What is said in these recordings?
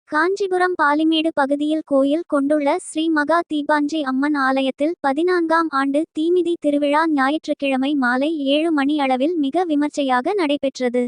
காஞ்சிபுரம் பாலிமேடு பகுதியில் கோயில் கொண்டுள்ள ஸ்ரீ மகா தீபாஞ்சி அம்மன் ஆலயத்தில் 14ஆம் ஆண்டு தீமிதி திருவிழா ஞாயிற்றுக்கிழமை மாலை 7 மணி அளவில் மிக விமர்சையாக நடைபெற்றது.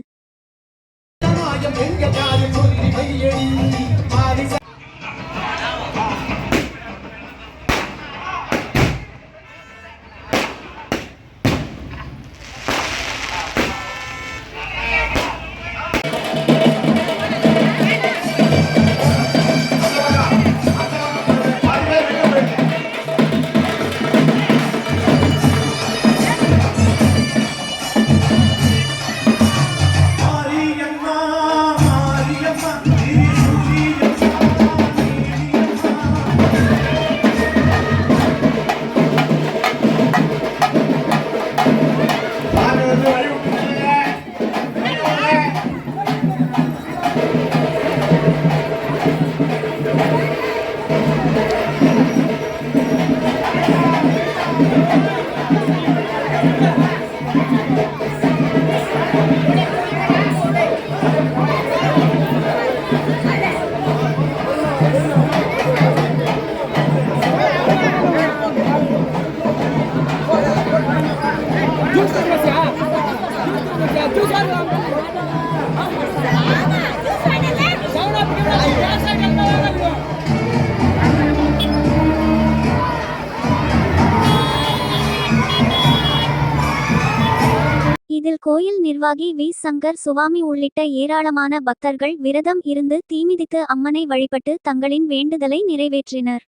இதில் கோயில் நிர்வாகி வி. சங்கர் சுவாமி உள்ளிட்ட ஏராளமான பக்தர்கள் விரதம் இருந்து தீமிதித்து அம்மனை வழிபட்டு தங்களின் வேண்டுதலை நிறைவேற்றினர்.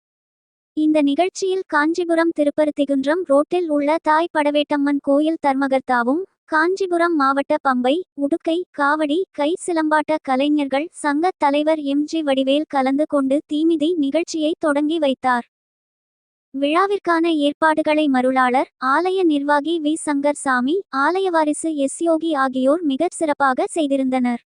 இந்த நிகழ்ச்சியில் காஞ்சிபுரம் திருப்பருத்திகுன்றம் ரோட்டில் உள்ள தாய் படவேட்டம்மன் கோயில் தர்மகர்த்தாவும், காஞ்சிபுரம் மாவட்ட பம்பை, உடுக்கை, காவடி, கை சிலம்பாட்ட கலைஞர்கள் சங்க தலைவர் எம்.ஜி. வடிவேல் கலந்து கொண்டு தீமிதி நிகழ்ச்சியை தொடங்கி வைத்தார். விழாவிற்கான ஏற்பாடுகளை மருளாளர், ஆலய நிர்வாகி வி. சங்கர் சாமி, ஆலய வாரிசு எஸ். யோகி ஆகியோர் மிகச் சிறப்பாக செய்திருந்தனர்.